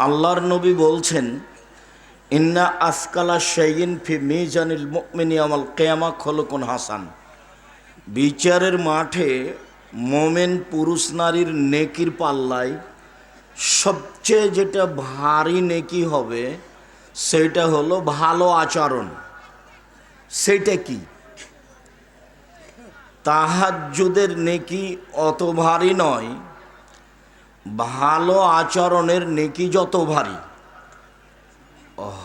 আল্লাহর নবী বলছেন, ইন্না আসকালা শাইইন ফি মিজানিল মুমিনি ইয়াউমাল কিয়ামা খলুকুন হাসান। বিচারের মাঠে মোমেন পুরুষ নারীর নেকির পাল্লায় সবচেয়ে যেটা ভারী নেকি হবে সেটা হলো ভালো আচরণ। সেটা কি? তাহাজ্জুদের নেকি অত ভারী নয়, ভালো আচরণের নেকি যত ভারী।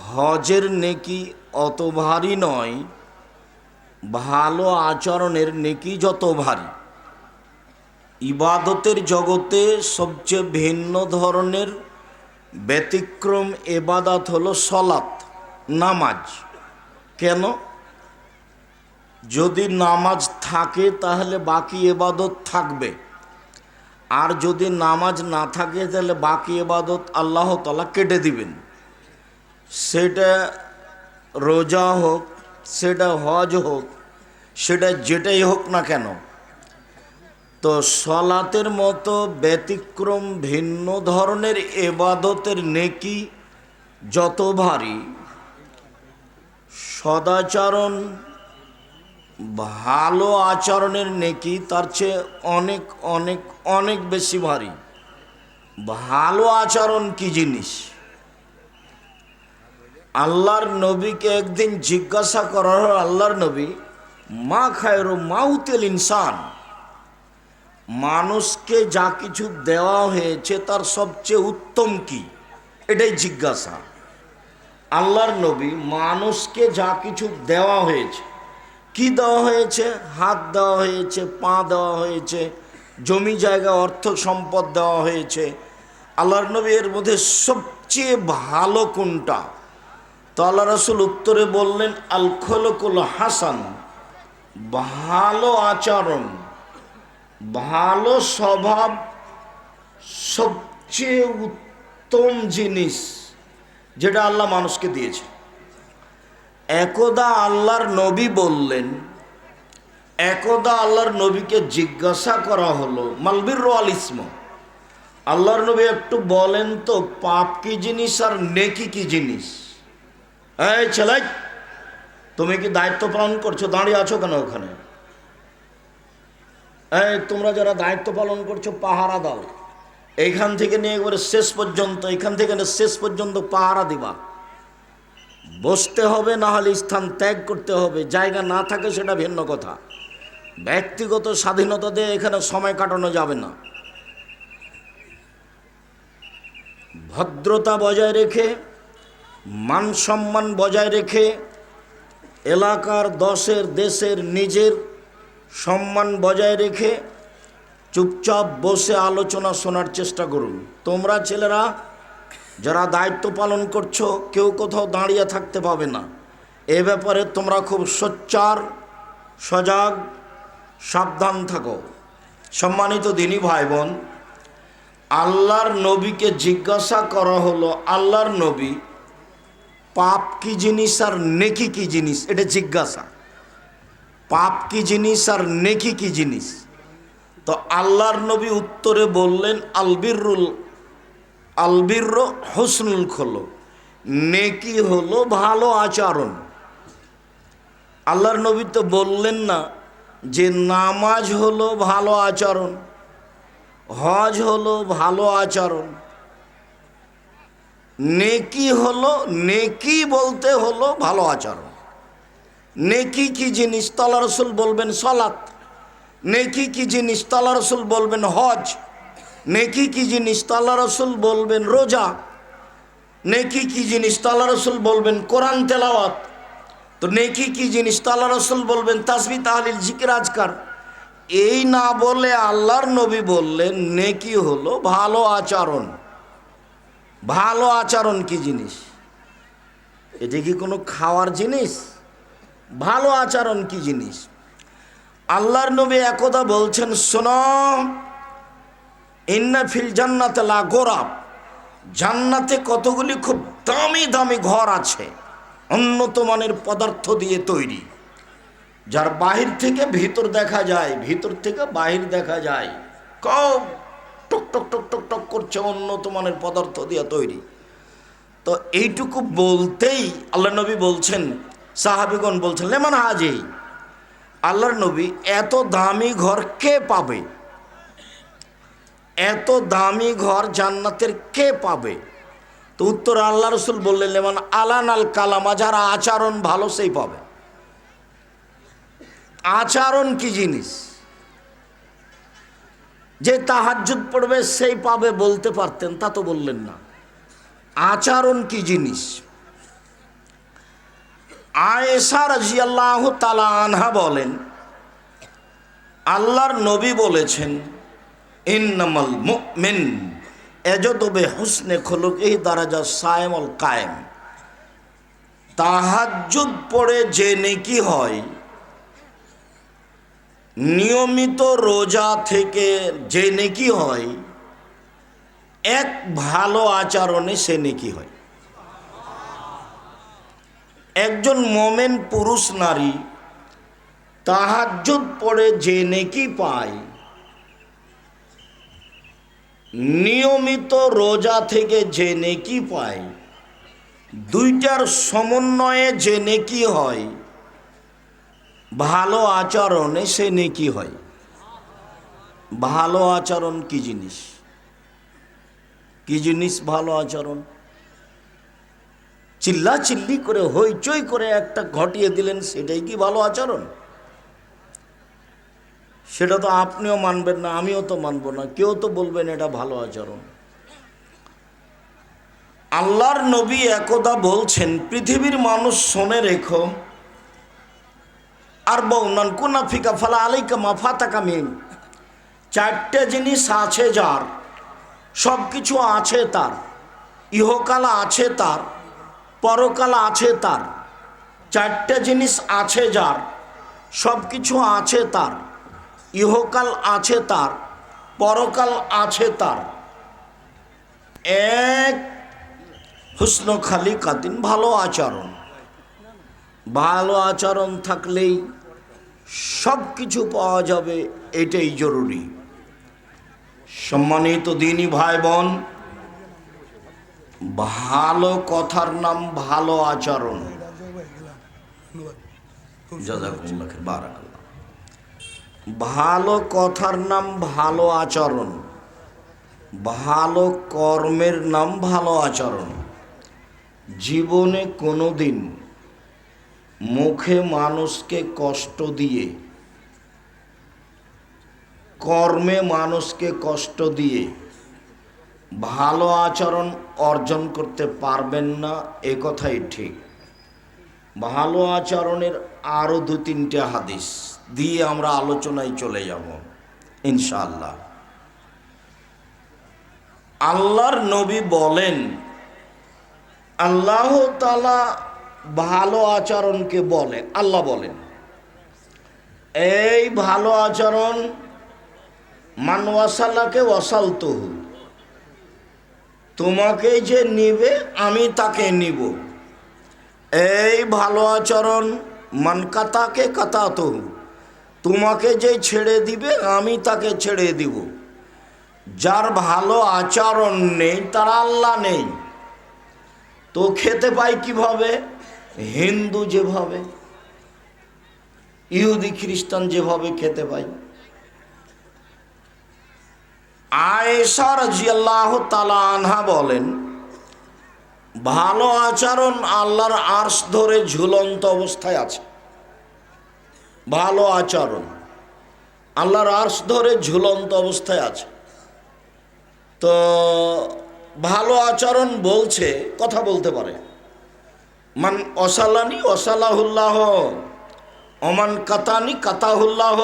হজের নেকি অত ভারী নয়, ভালো আচরণের নেকি যত ভারী। ইবাদতের জগতে সবচেয়ে ভিন্ন ধরনের ব্যতিক্রম এবাদত হলো সলাত, নামাজ। কেন? যদি নামাজ থাকে তাহলে বাকি এবাদত থাকবে, আর যদি নামাজ না থাকে তাহলে বাকি এবাদত আল্লাহ তাআলা কেটে দিবেন। সেটা রোজা হোক, সেটা হজ হোক, সেটা যেটাই হোক না কেন। তো সলাতের মতো ব্যতিক্রম ভিন্ন ধরনের এবাদতের নেকি যত ভারী, সদাচরণ ভালো আচরণের নেকি তার চেয়ে অনেক অনেক অনেক বেশি ভারী। ভালো আচরণ কি জিনিস? আল্লাহর নবীকে একদিন জিজ্ঞাসা করা হল, আল্লাহর নবী, মা খায়রু মাউতিল ইনসান, মানুষকে যা কিছু দেওয়া হয়েছে তার সবচেয়ে উত্তম কি? এটাই জিজ্ঞাসা। আল্লাহর নবী, মানুষকে যা কিছু দেওয়া হয়েছে, কি দেওয়া হয়েছে? হাত দেওয়া হয়েছে, পা দেওয়া হয়েছে, জমি জায়গা অর্থ সম্পদ দেওয়া হয়েছে। আল্লাহর নবী, এর মধ্যে সবচেয়ে ভালো কোনটা? তো আল্লাহ রাসূল উত্তরে বললেন, আল খুলুকুল হাসান, ভালো আচরণ, ভালো স্বভাব সবচেয়ে উত্তম জিনিস যেটা আল্লাহ মানুষকে দিয়েছে। একদা আল্লাহর নবী বললেন, একদা আল্লাহর নবীকে জিজ্ঞাসা করা হলো, মালবির আল ইসম, আল্লাহর নবী একটু বলেন তো পাপ কি জিনিস আর নেকি কি জিনিস? এই ছেলে, তুমি কি দায়িত্ব পালন করছো? দাঁড়িয়ে আছো কেন ওখানে? এই তোমরা যারা দায়িত্ব পালন করছো পাহারা দাও। এইখান থেকে নিয়ে একবারে শেষ পর্যন্ত, এখান থেকে শেষ পর্যন্ত পাহারা দিবা। বসতে হবে, না হলে স্থান ত্যাগ করতে হবে। জায়গা না থাকে সেটা ভিন্ন কথা। ব্যক্তিগত স্বাধীনতা দিয়ে এখানে সময় কাটানো যাবে না। ভদ্রতা বজায় রেখে, মান সম্মান বজায় রেখে, এলাকার, দশের, দেশের, নিজের সম্মান বজায় রেখে চুপচাপ বসে আলোচনা শোনার চেষ্টা করুন। তোমরা ছেলেরা যারা দায়িত্ব পালন করছো, কেউ কোথাও দাঁড়িয়ে থাকতে পাবে না। এ ব্যাপারে তোমরা খুব সোচ্চার, সজাগ, সাবধান থাকো। সম্মানিত দিনী ভাই বোন, আল্লাহর নবীকে জিজ্ঞাসা করা হলো, আল্লাহর নবী, পাপ কি জিনিস আর নেকি কি জিনিস? এটা জিজ্ঞাসা। পাপ কি জিনিস আর নেকি কি জিনিস? তো আল্লাহর নবী উত্তরে বললেন, আলবির হুসনুল খুলুক, নেকি হলো ভালো আচরণ। আল্লাহর নবী তো বললেন না যে নামাজ হলো ভালো আচরণ, হজ হলো ভালো আচরণ। নেকি হলো, নেকি বলতে হলো ভালো আচরণ। নেকি কি জিনিস? আল্লাহ রাসূল বলবেন সালাত। নেকি কি জিনিস? আল্লাহ রাসূল বলবেন হজ। নেকি কি জিনিস? আল্লাহ রাসূল বলবেন রোজা। নেকি কি জিনিস? আল্লাহ রাসূল বলবেন কোরআন তেলাওয়াত। তো নেকি কি জিনিস? আল্লাহ রাসূল বলবেন তাসবিহ, তাহলিল, জিকির, আজকার। এই না বলে আল্লাহর নবী বললেন নেকি হলো ভালো আচরণ। ভালো আচরণ কি জিনিস? এটা কি কোনো খাওয়ার জিনিস? ভালো আচরণ কি জিনিস? আল্লাহর নবী একদা বলছেন, শোনো, ইন্না ফিল জান্নাতে লা গোরাব, জান্নাতে কতগুলি খুব দামি দামি ঘর আছে, উন্নত মানের পদার্থ দিয়ে তৈরি, যার বাহির থেকে ভিতর দেখা যায়, ভিতর থেকে বাহির দেখা যায়, খুব টক টক টক টক টক করছে, উন্নত মানের পদার্থ দিয়ে তৈরি। তো এইটুকু বলতেই আল্লাহ নবী বলছেন, সাহাবিগণ বলছেন, লেমান হাজি, আল্লাহর নবী এত দামি ঘর কে পাবে? এত দামি ঘর জান্নাতের কে পাবে? তো উত্তর আল্লাহ রসুল বললেন, লেমান আলান আল কালামা, যারা আচরণ ভালো সেই পাবে। আচরণ কি জিনিস? যে তাহাজ্জুদ পড়বে সেই পাবে বলতে পারতেন, তা তো বললেন না। আচরণ কি জিনিস? আয়েশা রাদিয়াল্লাহু তাআলা আনহা বলেন, আল্লাহর নবী বলেছেন, ইন্নামাল মুমিন ইয়াজদু বিহুসনি খুলুকিহি দারাজা সায়েমুল কায়েম। তাহাজ্জুদ পড়ে যে নেকি হয়, নিয়মিত রোজা থেকে যে নেকি হয়, এক ভালো আচরণে সে নেকি হয়। একজন মোমেন পুরুষ নারী তাহাজ্জুদ পড়ে যে নেকি পায়, নিয়মিত রোজা থেকে যে নেকি পায়, দুইটার সমন্বয়ে যে নেকি হয়, ভালো আচরণে সে নেকি হয়। ভালো আচরণ কি জিনিস? কি জিনিস ভালো আচরণ? চিল্লা চিল্লি করে হইচই করে একটা ঘটিয়ে দিলেন, সেটাই কি ভালো আচরণ? সেটা তো আপনিও মানবেন না, আমিও তো মানব না, কেউ তো বলবেন এটা ভালো আচরণ। আল্লাহর নবী একদা বলছেন, পৃথিবীর মানুষ শোনে রেখো, আর বউনান কুনাফিকা ফালা আলাইকা মাফাতাকা মিন, চারটে জিনিস আছে যার, সব কিছু আছে তার, ইহকাল আছে তার, পরকাল আছে তার। চারটে জিনিস আছে যার, সব কিছু আছে তার, ইহকাল আছে তার, পরকাল আছে তার। এক, হুসন খালিকাতিন, ভালো আচরণ। ভালো আচরণ থাকলেই সব কিছু পাওয়া যাবে, এটাই জরুরি। সম্মানিত দিনী ভাই বোন, ভালো কথার নাম ভালো আচরণ। জাযাকুমুল্লাহ খাইর, বারাকাল্লাহ। ভালো কথার নাম ভালো আচরণ, ভালো কর্মের নাম ভালো আচরণ। জীবনে কোনোদিন মুখে মানুষকে কষ্ট দিয়ে, কর্মে মানুষকে কষ্ট দিয়ে ভালো আচরণ অর্জন করতে পারবেন না, এ কথাই ঠিক। ভালো আচরণের আরও 2-3টে হাদিস দিয়ে আমরা আলোচনায় চলে যাব ইনশাআল্লাহ। আল্লাহর নবী বলেন, আল্লাহ তাআলা ভালো আচরণকে বলে, আল্লাহ বলেন, এই ভালো আচরণ, মান ওয়াসালাকে ওয়াসালতুহু, তোমাকে যে নিবে আমি তাকে নিব। এই ভালো আচরণ, মান কাতাকে কাতাতুহু, তোমাকে যে ছেড়ে দিবে আমি তাকে ছেড়ে দিব। যার ভালো আচরণ নেই তার আল্লাহ নেই। তো খেতে পাই কিভাবে? হিন্দু যেভাবে, ইহুদি খ্রিস্টান যেভাবে খেতে পাই। আয়েশা রাদিয়াল্লাহু তাআলা আনহা বলেন, ভালো আচরণ আল্লাহর আরশ ধরে ঝুলন্ত অবস্থায় আছে। ভালো আচরণ আল্লাহর আরশ ধরে ঝুলন্ত অবস্থায় আছে। তো ভালো আচরণ বলছে, কথা বলতে পারে, মান অসালানি অসালাহুল্লাহ, অমান কাতানি কাতাহুল্লাহ,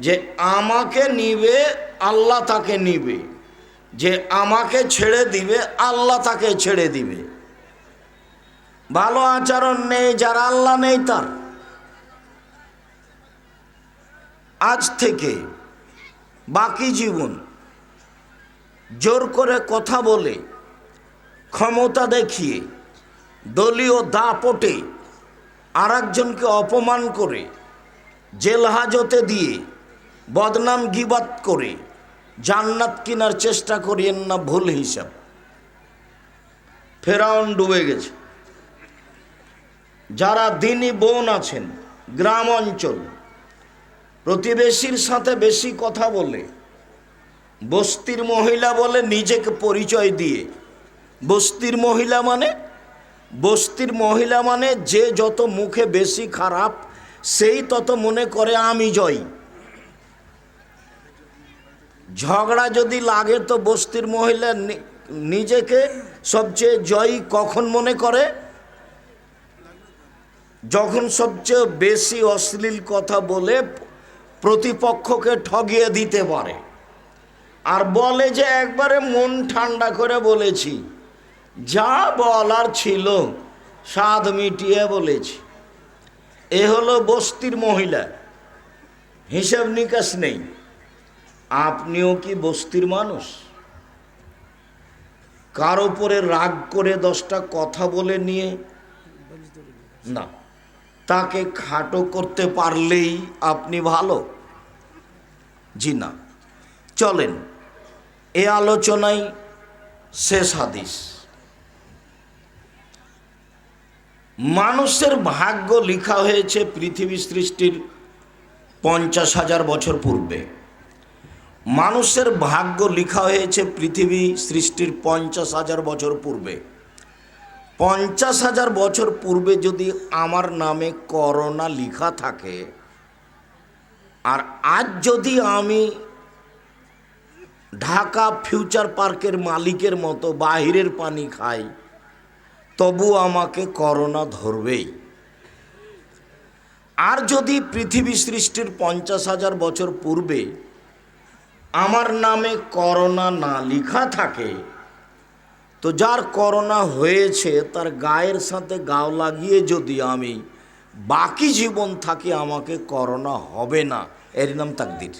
যে আমাকে নিবে আল্লাহ তাকে নিবে, যে আমাকে ছেড়ে দিবে আল্লাহ তাকে ছেড়ে দিবে। ভালো আচরণ নেই যার, আল্লাহ নেই তার। আজ থেকে বাকি জীবন জোর করে কথা বলে, ক্ষমতা দেখিয়ে, দলীয় দাপটে আর একজনকে অপমান করে, জেল হাজতে দিয়ে, বদনাম গীবাত করে জান্নাত কেনার চেষ্টা করিয়েন না, ভুল হিসাব। ফেরাউন ডুবে গেছে। যারা দিনী বোন আছেন গ্রাম অঞ্চল, প্রতিবেশীর সাথে বেশি কথা বলে, বস্তির মহিলা বলে নিজেকে পরিচয় দিয়ে। বস্তির মহিলা মানে যে যত মুখে বেশি খারাপ সেই তত মনে করে আমি জয়ী। ঝগড়া যদি লাগে তো বস্তির মহিলা নিজেকে সবচেয়ে জয়ী কখন মনে করে? যখন সবচেয়ে বেশি অশ্লীল কথা বলে প্রতিপক্ষকে ঠগিয়ে দিতে পারে, আর বলে যে একবারে মন ঠান্ডা করে বলেছি, যা বলার ছিল স্বাদ মিটিয়ে বলেছি। এ হলো বস্তির মহিলা, হিসাব নিকাশ নেই। আপনিও কি বস্তির মানুষ? কার উপরে রাগ করে 10টা কথা বলে নিয়ে না, তাকে খাটো করতে পারলেই আপনি ভালো? জি না। চলেন এ আলোচনায় শেষ হাদিস। মানুষের ভাগ্য লেখা হয়েছে পৃথিবী সৃষ্টির 50,000 বছর পূর্বে। মানুষের ভাগ্য লেখা হয়েছে পৃথিবী সৃষ্টির 50,000 বছর পূর্বে। 50,000 বছর পূর্বে যদি আমার নামে করোনা লেখা থাকে, আর আজ যদি আমি ঢাকা ফিউচার পার্কের মালিকের মতো বাহিরের পানি খাই, তবু আমাকে করোনা ধরবেই। আর যদি পৃথিবী সৃষ্টির 50,000 বছর পূর্বে আমার নামে করোনা না লেখা থাকে, তো যার করোনা হয়েছে তার গায়ের সাথে গাও লাগিয়ে যদি আমি বাকি জীবন থাকি, আমাকে করোনা হবে না। এর নাম তাকদীর।